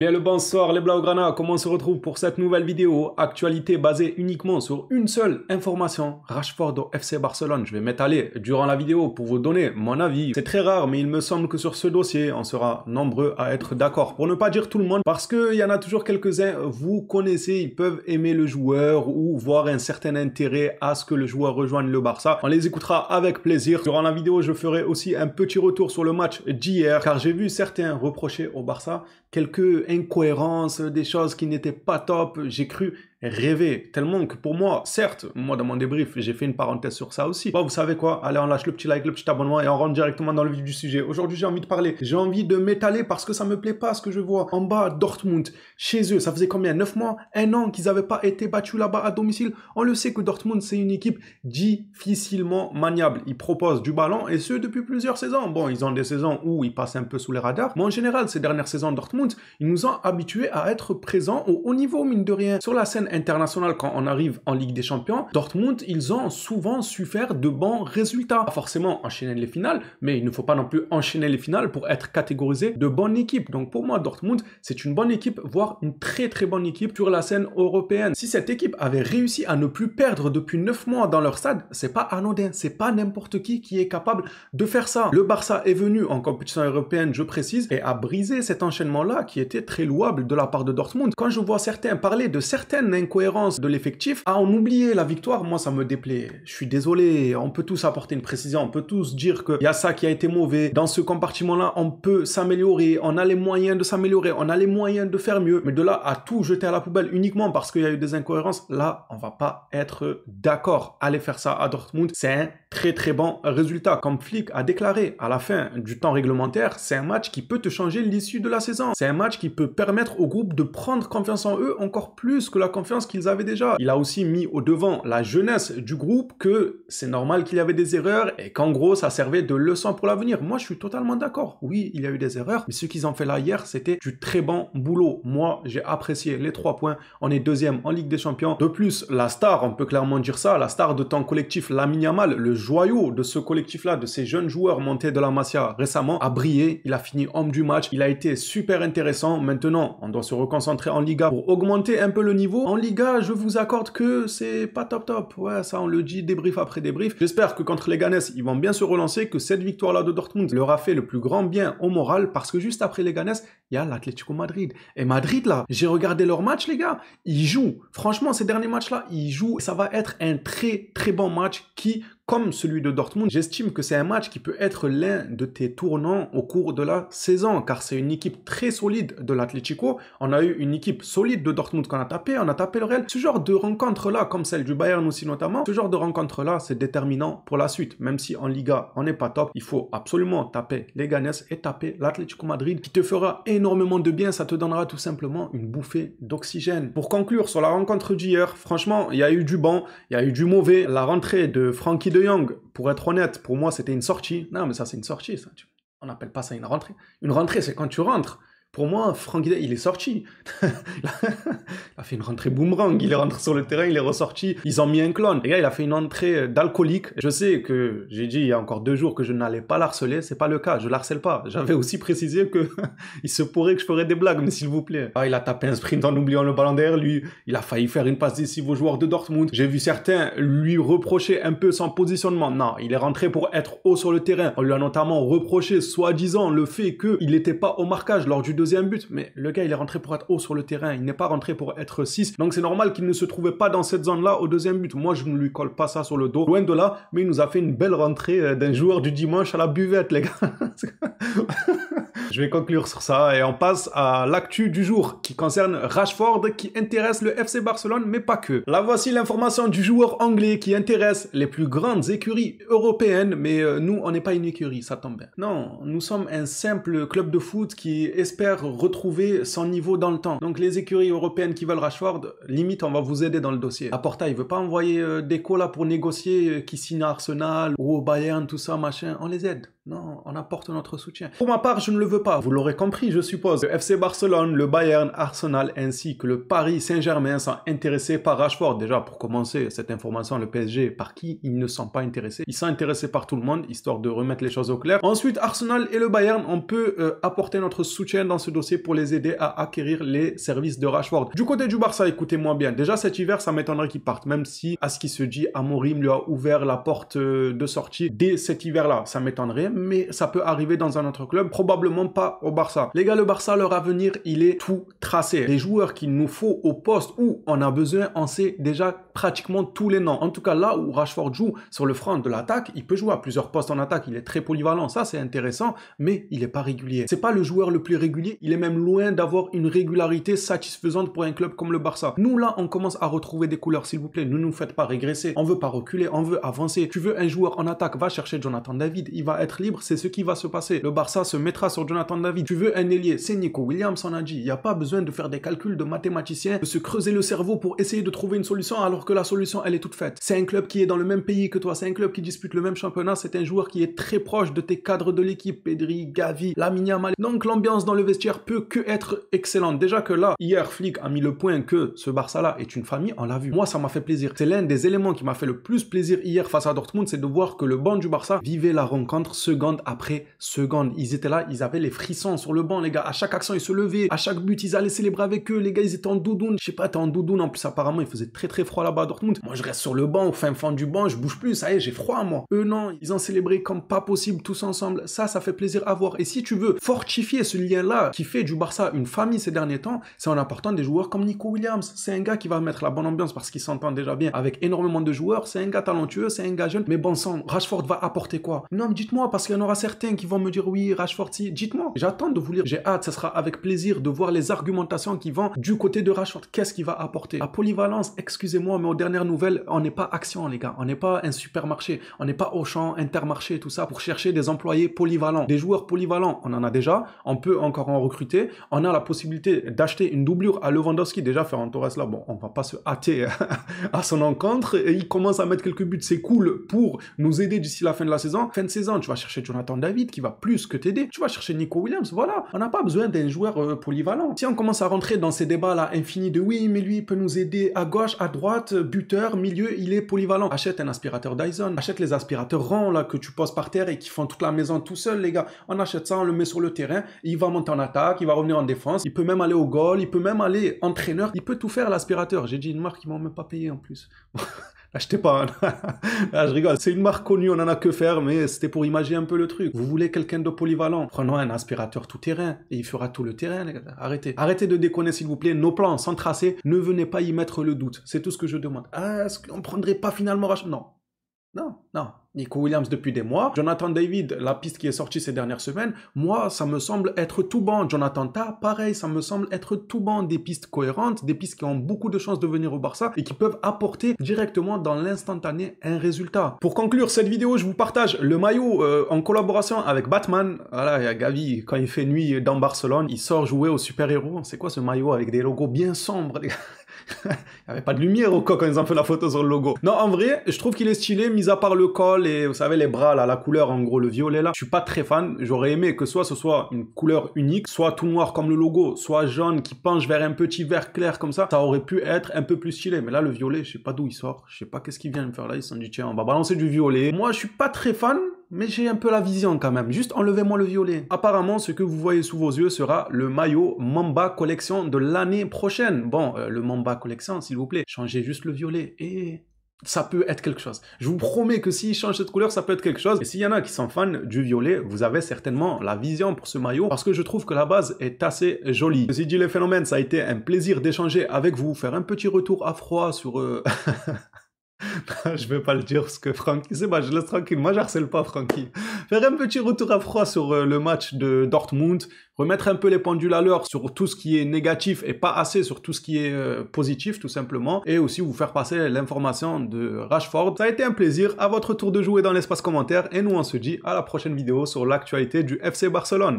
Bien le bonsoir les Blaugrana, comment on se retrouve pour cette nouvelle vidéo? Actualité basée uniquement sur une seule information, Rashford au FC Barcelone. Je vais m'étaler durant la vidéo pour vous donner mon avis. C'est très rare mais il me semble que sur ce dossier, on sera nombreux à être d'accord. Pour ne pas dire tout le monde, parce qu'il y en a toujours quelques-uns, vous connaissez, ils peuvent aimer le joueur ou voir un certain intérêt à ce que le joueur rejoigne le Barça. On les écoutera avec plaisir. Durant la vidéo, je ferai aussi un petit retour sur le match d'hier, car j'ai vu certains reprocher au Barça quelques incohérences, des choses qui n'étaient pas top. J'ai cru rêver tellement que pour moi, certes, moi dans mon débrief, j'ai fait une parenthèse sur ça aussi. Bon, vous savez quoi? Allez, on lâche le petit like, le petit abonnement et on rentre directement dans le vif du sujet. Aujourd'hui, j'ai envie de parler. J'ai envie de m'étaler parce que ça me plaît pas ce que je vois. En bas, Dortmund, chez eux, ça faisait combien? 9 mois? 1 an qu'ils n'avaient pas été battus là-bas à domicile. On le sait que Dortmund, c'est une équipe difficilement maniable. Ils proposent du ballon et ce, depuis plusieurs saisons. Bon, ils ont des saisons où ils passent un peu sous les radars. Mais en général, ces dernières saisons, Dortmund, ils nous ont habitués à être présents au haut niveau, mine de rien. Sur la scène internationale, quand on arrive en Ligue des Champions, Dortmund, ils ont souvent su faire de bons résultats. Pas forcément enchaîner les finales, mais il ne faut pas non plus enchaîner les finales pour être catégorisé de bonne équipe. Donc pour moi, Dortmund, c'est une bonne équipe, voire une très très bonne équipe sur la scène européenne. Si cette équipe avait réussi à ne plus perdre depuis 9 mois dans leur stade, c'est pas anodin, c'est pas n'importe qui est capable de faire ça. Le Barça est venu en compétition européenne, je précise, et a brisé cet enchaînement-là qui était très louable de la part de Dortmund. Quand je vois certains parler de certaines incohérences de l'effectif, à en oublier la victoire, moi ça me déplaît. Je suis désolé, on peut tous apporter une précision, on peut tous dire qu'il y a ça qui a été mauvais. Dans ce compartiment-là, on peut s'améliorer, on a les moyens de s'améliorer, on a les moyens de faire mieux. Mais de là à tout jeter à la poubelle uniquement parce qu'il y a eu des incohérences, là, on va pas être d'accord. Aller faire ça à Dortmund, c'est un très très bon résultat. Comme Flick a déclaré à la fin du temps réglementaire, c'est un match qui peut te changer l'issue de la saison. C'est un match qui peut permettre au groupe de prendre confiance en eux encore plus que la confiance qu'ils avaient déjà. Il a aussi mis au devant la jeunesse du groupe que c'est normal qu'il y avait des erreurs et qu'en gros ça servait de leçon pour l'avenir. Moi je suis totalement d'accord. Oui, il y a eu des erreurs, mais ce qu'ils ont fait là hier, c'était du très bon boulot. Moi j'ai apprécié les 3 points. On est deuxième en Ligue des Champions. De plus, la star, on peut clairement dire ça, la star de ton collectif, Lamine Yamal, le joyau de ce collectif-là, de ces jeunes joueurs montés de la Masia récemment, a brillé. Il a fini homme du match. Il a été super intéressant. Maintenant, on doit se reconcentrer en Liga pour augmenter un peu le niveau. En Liga, je vous accorde que c'est pas top. Ouais, ça on le dit débrief après débrief. J'espère que contre les Ganes, ils vont bien se relancer, que cette victoire-là de Dortmund leur a fait le plus grand bien au moral parce que juste après les Ganes, il y a l'Atlético Madrid. Et Madrid, là, j'ai regardé leur match, les gars. Ils jouent. Franchement, ces derniers matchs-là, ils jouent. Ça va être un très très bon match qui, comme celui de Dortmund, j'estime que c'est un match qui peut être l'un de tes tournants au cours de la saison, car c'est une équipe très solide de l'Atlético. On a eu une équipe solide de Dortmund qu'on a tapé, on a tapé le Real. Ce genre de rencontre-là, comme celle du Bayern aussi notamment, ce genre de rencontre-là, c'est déterminant pour la suite. Même si en Liga, on n'est pas top, il faut absolument taper les Ganes et taper l'Atlético Madrid, qui te fera énormément de bien, ça te donnera tout simplement une bouffée d'oxygène. Pour conclure sur la rencontre d'hier, franchement, il y a eu du bon, il y a eu du mauvais. La rentrée de Frenkie de Jong, pour être honnête, pour moi c'était une sortie. Non mais ça c'est une sortie, ça. On n'appelle pas ça une rentrée. Une rentrée c'est quand tu rentres. Pour moi, Frenkie, il est sorti. Il a fait une rentrée boomerang. Il est rentré sur le terrain, il est ressorti. Ils ont mis un clone. Les gars, il a fait une entrée d'alcoolique. Je sais que j'ai dit il y a encore 2 jours que je n'allais pas l'harceler. C'est pas le cas. Je l'harcèle pas. J'avais aussi précisé que il se pourrait que je ferais des blagues, mais s'il vous plaît. Ah, il a tapé un sprint en oubliant le ballon derrière lui. Il a failli faire une passe décisive aux joueurs de Dortmund. J'ai vu certains lui reprocher un peu son positionnement. Non, il est rentré pour être haut sur le terrain. On lui a notamment reproché, soi-disant, le fait qu'il n'était pas au marquage lors du 2e but, mais le gars il est rentré pour être haut sur le terrain, il n'est pas rentré pour être 6, donc c'est normal qu'il ne se trouvait pas dans cette zone-là au 2e but. Moi je ne lui colle pas ça sur le dos, loin de là, mais il nous a fait une belle rentrée d'un joueur du dimanche à la buvette, les gars. Je vais conclure sur ça et on passe à l'actu du jour qui concerne Rashford qui intéresse le FC Barcelone, mais pas que. Là voici l'information du joueur anglais qui intéresse les plus grandes écuries européennes, mais nous on n'est pas une écurie, ça tombe bien. Non, nous sommes un simple club de foot qui espère retrouver son niveau dans le temps. Donc les écuries européennes qui veulent Rashford, limite on va vous aider dans le dossier. Laporta il veut pas envoyer des là pour négocier qui signe à Arsenal ou au Bayern, tout ça machin, on les aide. Non, on apporte notre soutien. Pour ma part, je ne le veux pas. Vous l'aurez compris, je suppose. Le FC Barcelone, le Bayern, Arsenal ainsi que le Paris Saint-Germain sont intéressés par Rashford. Déjà, pour commencer, cette information, le PSG, par qui ils ne sont pas intéressés? Ils sont intéressés par tout le monde, histoire de remettre les choses au clair. Ensuite, Arsenal et le Bayern, on peut apporter notre soutien dans ce dossier pour les aider à acquérir les services de Rashford. Du côté du Barça, écoutez-moi bien. Déjà, cet hiver, ça m'étonnerait qu'il parte, même si, à ce qui se dit, Amorim lui a ouvert la porte de sortie dès cet hiver-là. Ça m'étonnerait, mais ça peut arriver dans un autre club, probablement pas au Barça. Les gars, le Barça, leur avenir, il est tout tracé. Les joueurs qu'il nous faut au poste où on a besoin, on sait déjà pratiquement tous les noms. En tout cas, là où Rashford joue sur le front de l'attaque, il peut jouer à plusieurs postes en attaque, il est très polyvalent, ça c'est intéressant, mais il n'est pas régulier. C'est pas le joueur le plus régulier, il est même loin d'avoir une régularité satisfaisante pour un club comme le Barça. Nous là, on commence à retrouver des couleurs, s'il vous plaît, ne nous faites pas régresser, on veut pas reculer, on veut avancer. Tu veux un joueur en attaque, va chercher Jonathan David, il va être libre, c'est ce qui va se passer. Le Barça se mettra sur Jonathan David. Tu veux un ailier, c'est Nico Williams, on a dit. Il n'y a pas besoin de faire des calculs de mathématiciens, de se creuser le cerveau pour essayer de trouver une solution alors que la solution, elle est toute faite. C'est un club qui est dans le même pays que toi, c'est un club qui dispute le même championnat, c'est un joueur qui est très proche de tes cadres de l'équipe, Pedri, Gavi, Lamine Yamal. Donc l'ambiance dans le vestiaire peut que être excellente. Déjà que là, hier, Flick a mis le point que ce Barça-là est une famille, on l'a vu. Moi, ça m'a fait plaisir. C'est l'un des éléments qui m'a fait le plus plaisir hier face à Dortmund, c'est de voir que le banc du Barça vivait la rencontre seconde après seconde. Ils étaient là, ils avaient les frissons sur le banc, les gars. À chaque action, ils se levaient. À chaque but, ils allaient célébrer avec eux. Les gars, ils étaient en doudoune. Je sais pas, t'es en doudoune. En plus, apparemment, il faisait très très froid là-bas à Dortmund. Moi, je reste sur le banc, au fin fond du banc, je bouge plus. Ça y est, j'ai froid, moi. Eux, non. Ils ont célébré comme pas possible, tous ensemble. Ça fait plaisir à voir. Et si tu veux fortifier ce lien-là qui fait du Barça une famille ces derniers temps, c'est en apportant des joueurs comme Nico Williams. C'est un gars qui va mettre la bonne ambiance parce qu'il s'entend déjà bien avec énormément de joueurs. C'est un gars talentueux, c'est un gars jeune. Mais bon sang, Rashford va apporter quoi? Non, mais dites-moi, parce qu'il y en aura certains qui vont me dire oui, Rashford, si. Dites-moi. J'attends de vous lire. J'ai hâte, ça sera avec plaisir de voir les argumentations qui vont du côté de Rashford. Qu'est-ce qu'il va apporter? La polyvalence, excusez-moi, mais aux dernières nouvelles, on n'est pas Action, les gars. On n'est pas un supermarché. On n'est pas Auchan, Intermarché, tout ça, pour chercher des employés polyvalents. Des joueurs polyvalents, on en a déjà. On peut encore en recruter. On a la possibilité d'acheter une doublure à Lewandowski. Déjà, Ferran Torres, là, bon, on va pas se hâter à son encontre. Et il commence à mettre quelques buts. C'est cool pour nous aider d'ici la fin de la saison. Fin de saison, tu vas chercher Jonathan David qui va plus que t'aider. Tu vas chercher Nico Williams. Voilà. On n'a pas besoin d'un joueur polyvalent. Si on commence à rentrer dans ces débats-là infinis de oui, mais lui, il peut nous aider à gauche, à droite, buteur, milieu, il est polyvalent. Achète un aspirateur Dyson. Achète les aspirateurs ronds, là, que tu poses par terre et qui font toute la maison tout seul, les gars. On achète ça, on le met sur le terrain. Il va monter en attaque, il va revenir en défense. Il peut même aller au goal, il peut même aller entraîneur. Il peut tout faire, l'aspirateur. J'ai dit une marque, ils m'ont même pas payé en plus. Achetez pas, hein. Là, je rigole, c'est une marque connue, on en a que faire, mais c'était pour imaginer un peu le truc. Vous voulez quelqu'un de polyvalent, prenons un aspirateur tout terrain, et il fera tout le terrain, les gars. Arrêtez de déconner s'il vous plaît, nos plans sont tracés, ne venez pas y mettre le doute, c'est tout ce que je demande. Ah, est-ce qu'on prendrait pas finalement Rashford? Non. Nico Williams depuis des mois. Jonathan David, la piste qui est sortie ces dernières semaines, moi, ça me semble être tout bon. Jonathan Ta, pareil, ça me semble être tout bon. Des pistes cohérentes, des pistes qui ont beaucoup de chances de venir au Barça et qui peuvent apporter directement dans l'instantané un résultat. Pour conclure cette vidéo, je vous partage le maillot en collaboration avec Batman. Voilà, il y a Gavi, quand il fait nuit dans Barcelone, il sort jouer au super-héros. C'est quoi ce maillot avec des logos bien sombres, les gars? Il n'y avait pas de lumière au cas quand ils ont fait la photo sur le logo. Non, en vrai, je trouve qu'il est stylé, mis à part le col et vous savez les bras là, la couleur en gros, le violet là. Je suis pas très fan. J'aurais aimé que soit ce soit une couleur unique, soit tout noir comme le logo, soit jaune qui penche vers un petit vert clair comme ça. Ça aurait pu être un peu plus stylé. Mais là, le violet, je sais pas d'où il sort. Je sais pas qu'est-ce qu'il vient me faire là. Ils se sont dit tiens, on va balancer du violet. Moi, je suis pas très fan. Mais j'ai un peu la vision quand même, juste enlevez-moi le violet. Apparemment, ce que vous voyez sous vos yeux sera le maillot Mamba Collection de l'année prochaine. Bon, le Mamba Collection, s'il vous plaît, changez juste le violet et ça peut être quelque chose. Je vous promets que s'ils changent cette couleur, ça peut être quelque chose. Et s'il y en a qui sont fans du violet, vous avez certainement la vision pour ce maillot parce que je trouve que la base est assez jolie. Ceci dit, les phénomènes, ça a été un plaisir d'échanger avec vous, faire un petit retour à froid sur... Je vais pas le dire parce que Francky, c'est bon, je laisse tranquille. Moi, j'harcèle pas Francky. Faire un petit retour à froid sur le match de Dortmund, remettre un peu les pendules à l'heure sur tout ce qui est négatif et pas assez sur tout ce qui est positif, tout simplement. Et aussi vous faire passer l'information de Rashford. Ça a été un plaisir. À votre tour de jouer dans l'espace commentaire. Et nous, on se dit à la prochaine vidéo sur l'actualité du FC Barcelone.